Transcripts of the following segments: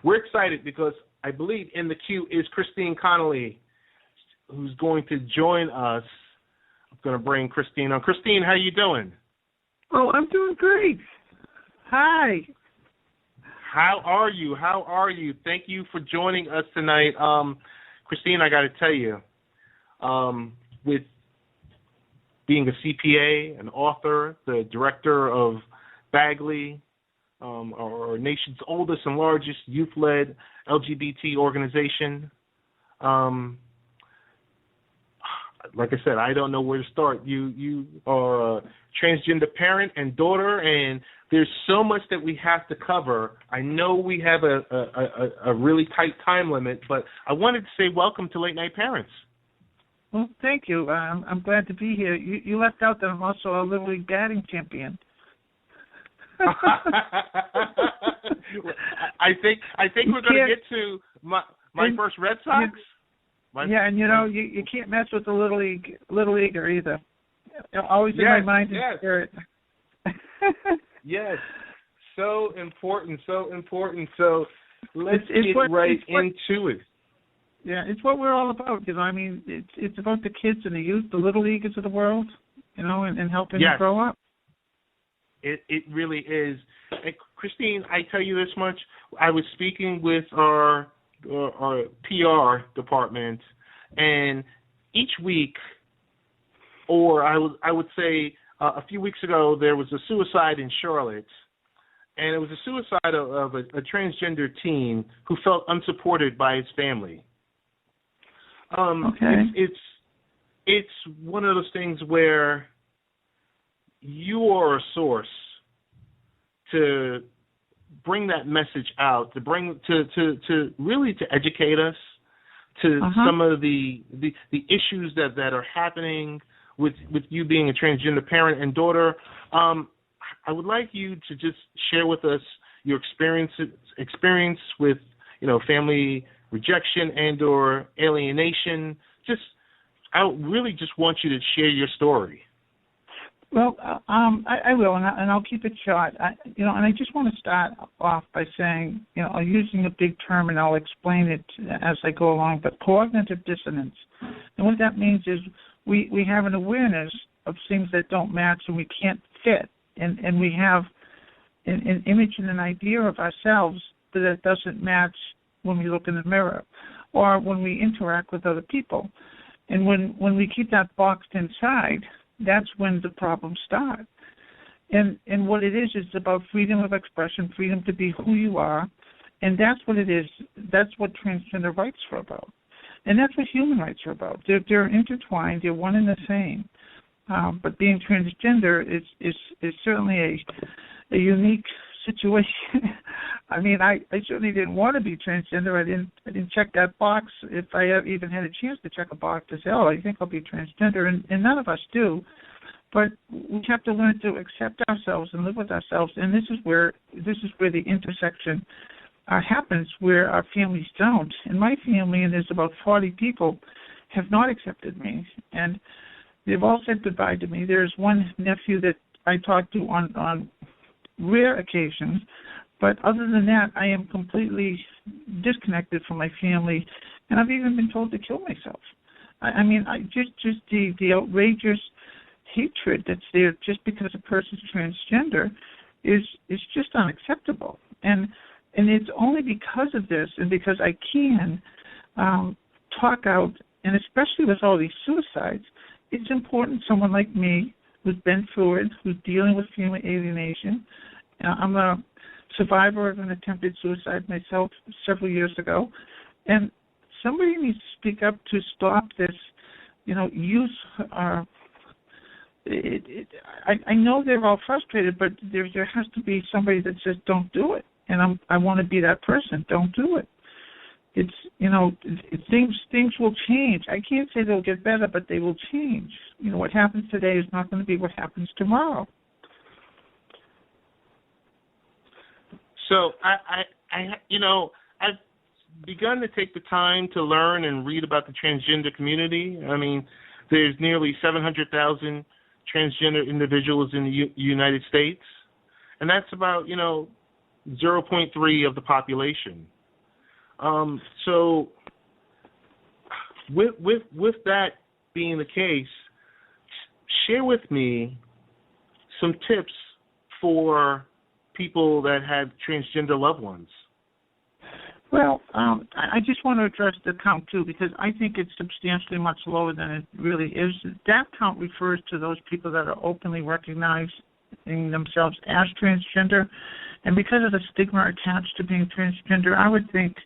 we're excited because I believe in the queue is Christine Connelly, who's going to join us. I'm going to bring Christine on. Christine, how you doing? Oh, I'm doing great. Hi. How are you? Thank you for joining us tonight. Christine, I got to tell you, with being a CPA, an author, the director of Bagley, our nation's oldest and largest youth-led LGBT organization, like I said, I don't know where to start. You are a transgender parent and daughter, and there's so much that we have to cover. I know we have a really tight time limit, but I wanted to say welcome to Late Night Parents. Well, thank you. I'm glad to be here. You left out that I'm also a Little League batting champion. I think we're going to get to my first Red Sox. And you can't mess with the Little Leaguer either. Always in my mind and spirit. Yes, so important. So let's get right into it. Yeah, it's what we're all about. I mean, it's about the kids and the youth, the Little Leaguers of the world, and helping them grow up. It really is. And Christine, I tell you this much. I was speaking with our PR department, and each week, or I would say a few weeks ago, there was a suicide in Charlotte, and it was a suicide of a transgender teen who felt unsupported by his family. It's one of those things where you are a source to bring that message out, to really educate us to some of the issues that are happening with you being a transgender parent and daughter. I would like you to just share with us your experience with family rejection and or alienation. I really just want you to share your story. Well, I will, and I'll keep it short. And I just want to start off by saying, I'm using a big term, and I'll explain it as I go along. But cognitive dissonance, and what that means is we have an awareness of things that don't match and we can't fit, and we have an image and an idea of ourselves that doesn't match when we look in the mirror or when we interact with other people. And when we keep that boxed inside, that's when the problems start. And what it is about freedom of expression, freedom to be who you are, and that's what it is. That's what transgender rights are about. And that's what human rights are about. They're intertwined. They're one and the same. But being transgender is certainly a unique situation. I mean, I certainly didn't want to be transgender. I didn't check that box. If I even had a chance to check a box to say, I think I'll be transgender, and none of us do. But we have to learn to accept ourselves and live with ourselves. And this is where the intersection happens, where our families don't. And my family, and there's about 40 people, have not accepted me, and they've all said goodbye to me. There's one nephew that I talk to on rare occasions, but other than that, I am completely disconnected from my family, and I've even been told to kill myself. I mean, just the outrageous hatred that's there just because a person's transgender is just unacceptable, and it's only because of this, and because I can talk out, and especially with all these suicides, it's important someone like me who's been through it, who's dealing with family alienation. I'm a survivor of an attempted suicide myself several years ago, and somebody needs to speak up to stop this, use. I know they're all frustrated, but there has to be somebody that says, don't do it, and I want to be that person. Don't do it. It's, things will change. I can't say they'll get better, but they will change. What happens today is not going to be what happens tomorrow. So I've begun to take the time to learn and read about the transgender community. I mean, there's nearly 700,000 transgender individuals in the United States, and that's about 0.3 of the population. So with that being the case, share with me some tips for people that have transgender loved ones. Well, I just want to address the count, too, because I think it's substantially much lower than it really is. That count refers to those people that are openly recognizing themselves as transgender. And because of the stigma attached to being transgender, I would think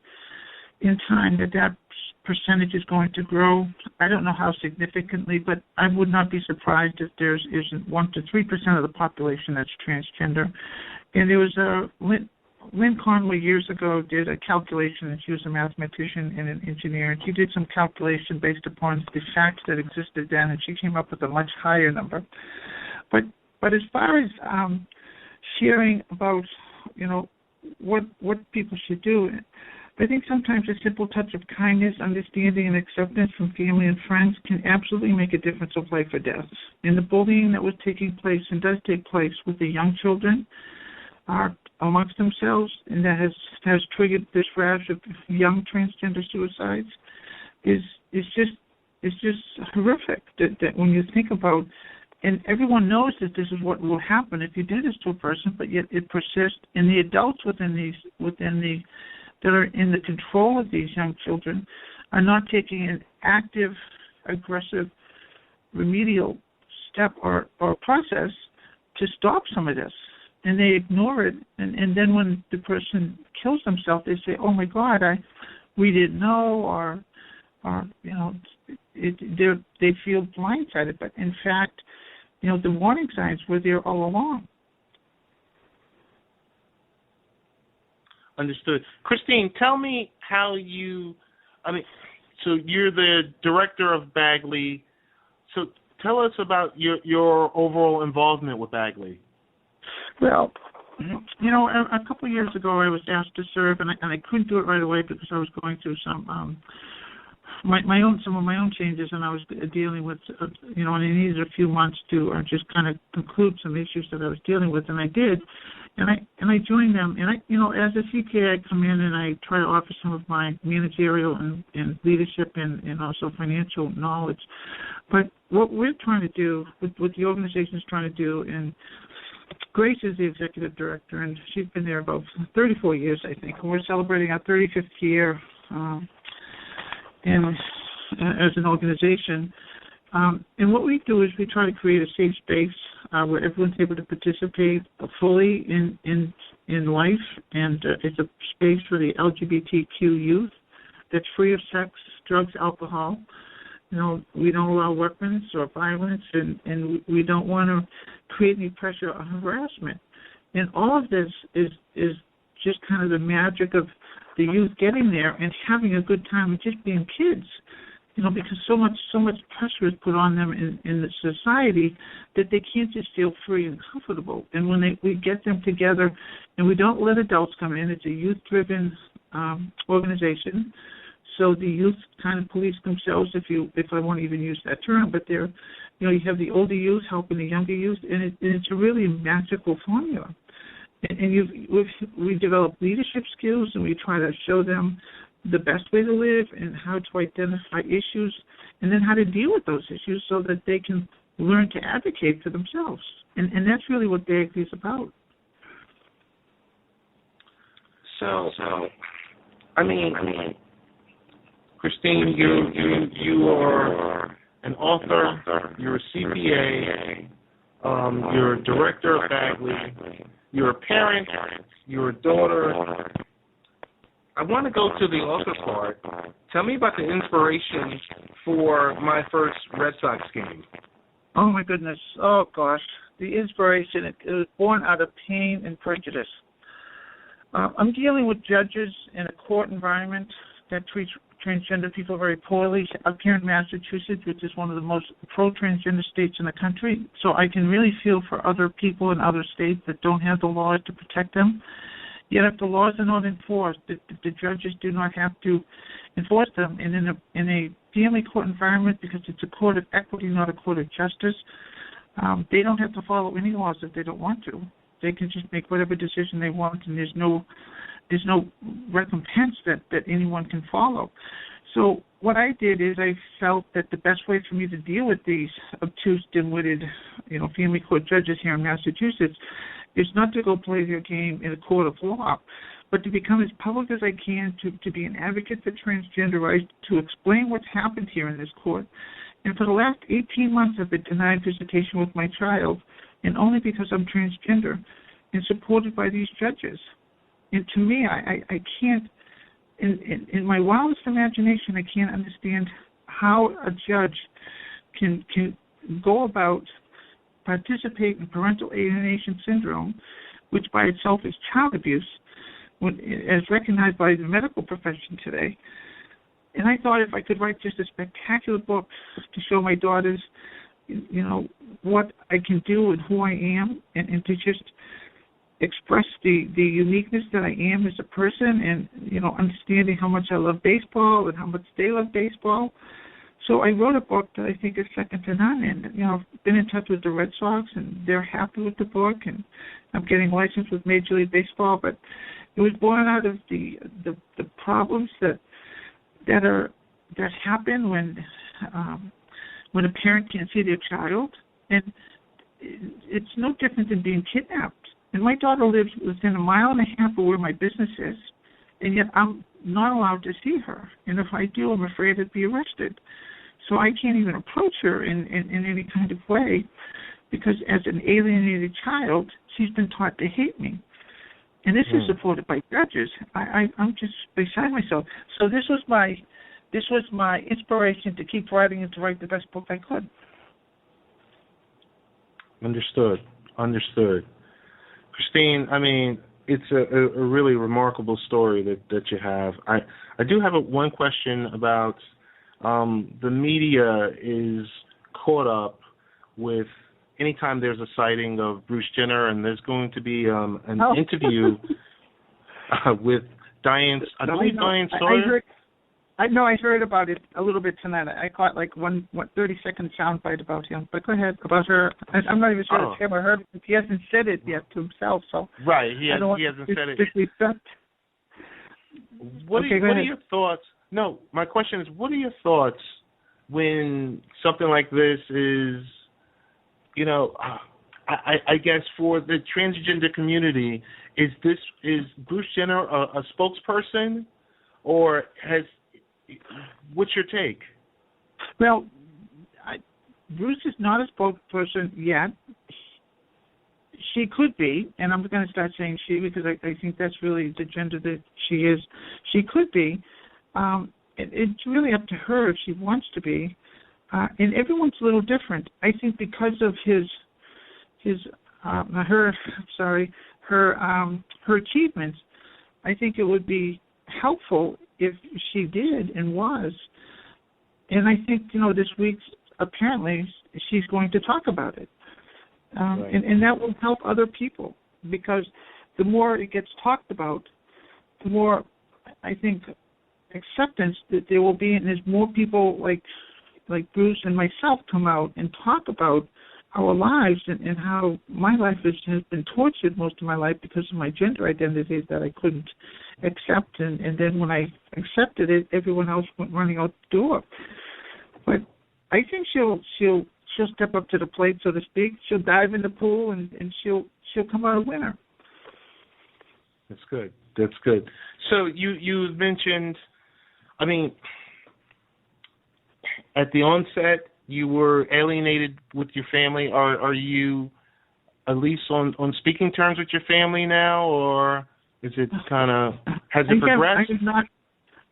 in time that percentage is going to grow. I don't know how significantly, but I would not be surprised if there isn't 1 to 3% of the population that's transgender. And there was Lynn Conway years ago did a calculation, and she was a mathematician and an engineer, and she did some calculation based upon the facts that existed then, and she came up with a much higher number. But as far as sharing about, what people should do, I think sometimes a simple touch of kindness, understanding, and acceptance from family and friends can absolutely make a difference of life or death. And the bullying that was taking place and does take place with the young children are amongst themselves, and that has triggered this rash of young transgender suicides is just horrific. That when you think about, and everyone knows that this is what will happen if you do this to a person, but yet it persists. And the adults that are in the control of these young children are not taking an active, aggressive, remedial step or process to stop some of this. And they ignore it, and then when the person kills themselves, they say, "Oh my God, we didn't know," or they feel blindsided. But in fact, the warning signs were there all along. Understood. Christine, tell me how so you're the director of Bagley. So tell us about your overall involvement with Bagley. Well, a couple of years ago I was asked to serve, and I couldn't do it right away because I was going through some some of my own changes, and I was dealing with, and I needed a few months to just kind of conclude some issues that I was dealing with, and I did, and I joined them, and as a CPA, I come in and I try to offer some of my managerial and leadership and also financial knowledge, but what we're trying to do, what the organization is trying to do, and Grace is the executive director, and she's been there about 34 years, I think, and we're celebrating our 35th year as an organization. And what we do is we try to create a safe space where everyone's able to participate fully in life, and it's a space for the LGBTQ youth that's free of sex, drugs, alcohol. We don't allow weapons or violence, and we don't want to create any pressure or harassment. And all of this is just kind of the magic of the youth getting there and having a good time and just being kids, because so much pressure is put on them in the society that they can't just feel free and comfortable. And when we get them together, and we don't let adults come in, it's a youth-driven organization. So the youth kind of police themselves, if I want to even use that term, but they're, you have the older youth helping the younger youth, and it's a really magical formula. And we develop leadership skills, and we try to show them the best way to live and how to identify issues, and then how to deal with those issues so that they can learn to advocate for themselves. And that's really what Bagley is about. So Christine, you are an author, you're a CPA, you're a director of Bagley, you're a parent, you're a daughter. I want to go to the author part. Tell me about the inspiration for my first Red Sox game. Oh, my goodness. Oh, gosh. The inspiration, it was born out of pain and prejudice. I'm dealing with judges in a court environment that treats transgender people very poorly up here in Massachusetts, which is one of the most pro-transgender states in the country. So I can really feel for other people in other states that don't have the laws to protect them. Yet if the laws are not enforced, the judges do not have to enforce them. And in a family court environment, because it's a court of equity, not a court of justice, they don't have to follow any laws if they don't want to. They can just make whatever decision they want, and there's no there's no recompense that anyone can follow. So what I did is I felt that the best way for me to deal with these obtuse, dim-witted, family court judges here in Massachusetts is not to go play their game in a court of law, but to become as public as I can, to be an advocate for transgender rights, to explain what's happened here in this court. And for the last 18 months, I've been denied visitation with my child, and only because I'm transgender, and supported by these judges. And to me, I can't, in my wildest imagination, I can't understand how a judge can go about participate in parental alienation syndrome, which by itself is child abuse, as recognized by the medical profession today. And I thought if I could write just a spectacular book to show my daughters, what I can do and who I am, and to just express the uniqueness that I am as a person, and understanding how much I love baseball and how much they love baseball. So I wrote a book that I think is second to none, and I've been in touch with the Red Sox, and they're happy with the book, and I'm getting licensed with Major League Baseball. But it was born out of the problems that happen when a parent can't see their child, and it's no different than being kidnapped. And my daughter lives within 1.5 miles of where my business is, and yet I'm not allowed to see her. And if I do, I'm afraid I'd be arrested. So I can't even approach her in any kind of way, because as an alienated child, she's been taught to hate me. And this is supported by judges. I'm just beside myself. So this was my inspiration to keep writing and to write the best book I could. Understood. Christine, I mean, it's a really remarkable story that you have. I do have one question about the media is caught up with anytime there's a sighting of Bruce Jenner, and there's going to be an interview with Diane, I believe Diane Sawyer. I heard about it a little bit tonight. I caught like 30-second soundbite about him. But go ahead, about her. I'm not even sure it's him or her, because he hasn't said it yet to himself. So right, he hasn't said it. What are your thoughts? No, my question is, what are your thoughts when something like this is, I guess for the transgender community, is Bruce Jenner a spokesperson, or what's your take? Well, Bruce is not a spokesperson yet. She could be, and I'm going to start saying she, because I think that's really the gender that she is. She could be. It's really up to her if she wants to be. And everyone's a little different. I think because of her achievements, I think it would be helpful if she did and was. And I think, this week, apparently, she's going to talk about it. Right. And that will help other people, because the more it gets talked about, the more, I think, acceptance that there will be, and there's more people like Bruce and myself come out and talk about our lives and how my life has been tortured most of my life because of my gender identity that I couldn't accept, and then when I accepted it, everyone else went running out the door. But I think she'll step up to the plate, so to speak. She'll dive in the pool, and she'll come out a winner. That's good. So you mentioned, I mean, at the onset, you were alienated with your family. Are you at least on speaking terms with your family now, or is it kind of, has it progressed?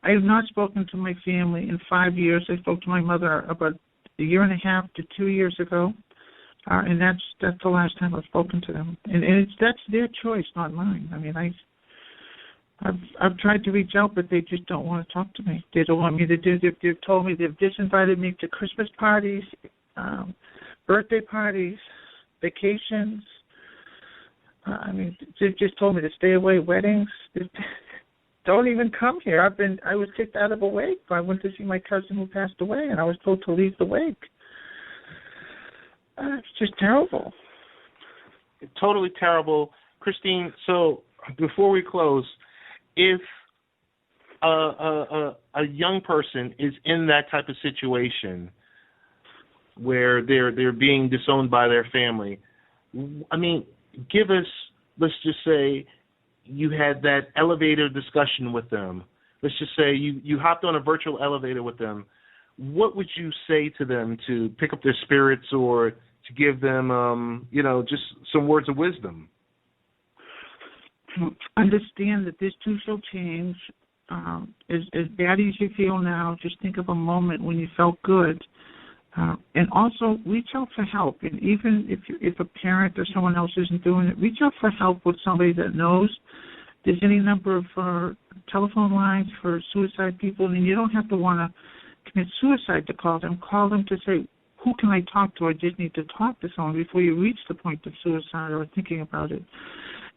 I have not spoken to my family in 5 years. I spoke to my mother about 1.5 years to 2 years ago, and that's the last time I've spoken to them. And that's their choice, not mine. I mean, I've tried to reach out, but they just don't want to talk to me. They don't want me to do. They've told me, they've disinvited me to Christmas parties, birthday parties, vacations. They've just told me to stay away. Weddings. Don't even come here. I was kicked out of a wake. I went to see my cousin who passed away, and I was told to leave the wake. It's just terrible. Totally terrible. Christine, so before we close, if a young person is in that type of situation where they're being disowned by their family, I mean, give us, let's just say you had that elevator discussion with them. Let's just say you hopped on a virtual elevator with them. What would you say to them to pick up their spirits or to give them, just some words of wisdom? Understand that this too shall change. As bad as you feel now, just think of a moment when you felt good. And also reach out for help. And even if a parent or someone else isn't doing it, reach out for help with somebody that knows. There's any number of telephone lines for suicide people, and you don't have to want to commit suicide to call them. Call them to say, who can I talk to? I just need to talk to someone before you reach the point of suicide or thinking about it.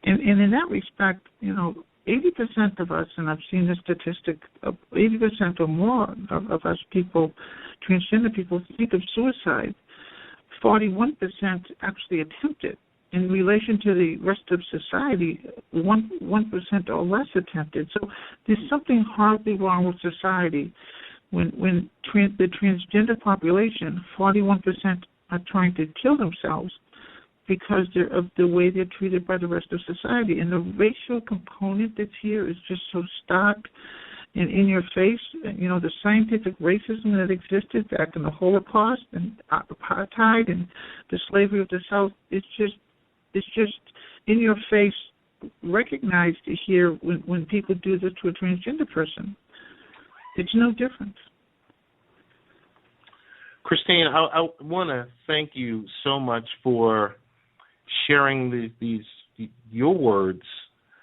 And in that respect, 80% of us, and I've seen the statistic, 80% or more of us people, transgender people, think of suicide. 41% actually attempt it. In relation to the rest of society, 1% or less attempted. So there's something horribly wrong with society. When the transgender population, 41% are trying to kill themselves because of the way they're treated by the rest of society. And the racial component that's here is just so stark and in your face. The scientific racism that existed back in the Holocaust and apartheid and the slavery of the South, it's just in your face, recognized here when people do this to a transgender person. It's no different. Christine, I want to thank you so much for sharing your words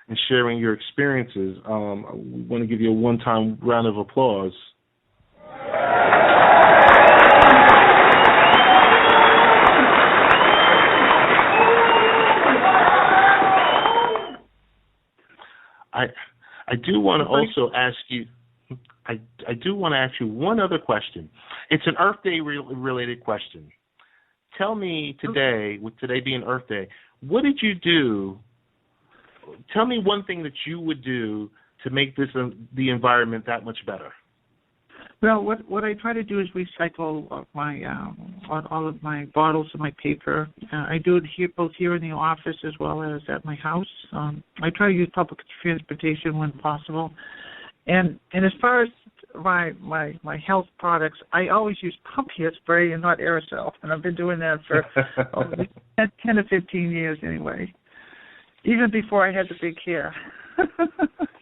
and sharing your experiences. I want to give you a one-time round of applause. I do want to also ask you. I do want to ask you one other question. It's an Earth Day related question. Tell me today, with today being Earth Day, what did you do? Tell me one thing that you would do to make this the environment that much better. Well, what I try to do is recycle all of my bottles of my paper. I do it both here in the office as well as at my house. I try to use public transportation when possible. And as far as my health products, I always use pump hairspray and not aerosol, and I've been doing that for 10 to 15 years anyway, even before I had the big hair.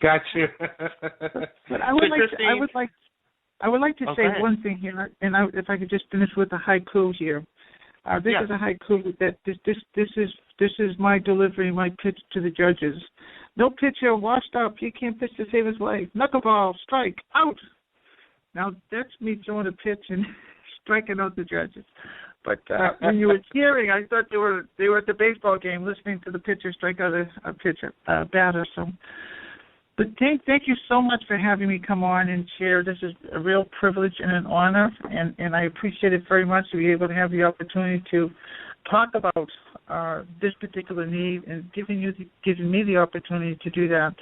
Gotcha. But I would like to say one thing here, and if I could just finish with a haiku here. This is a haiku that this is my delivery, my pitch to the judges. No pitcher washed up. He can't pitch to save his life. Knuckleball, strike, out. Now, that's me throwing a pitch and striking out the judges. But when you were cheering, I thought they were at the baseball game listening to the pitcher strike out a batter. So, but thank you so much for having me come on and share. This is a real privilege and an honor, and I appreciate it very much to be able to have the opportunity to talk about this particular need and giving me the opportunity to do that,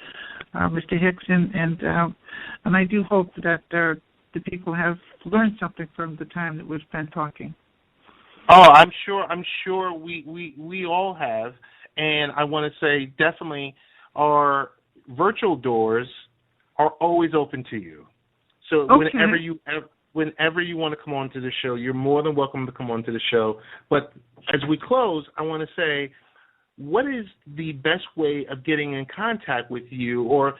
Mr. Hicks, and I do hope that the people have learned something from the time that we've spent talking. Oh, I'm sure we all have, and I want to say definitely our virtual doors are always open to you. So whenever you want to come on to the show, you're more than welcome to come on to the show. But as we close, I want to say, what is the best way of getting in contact with you, or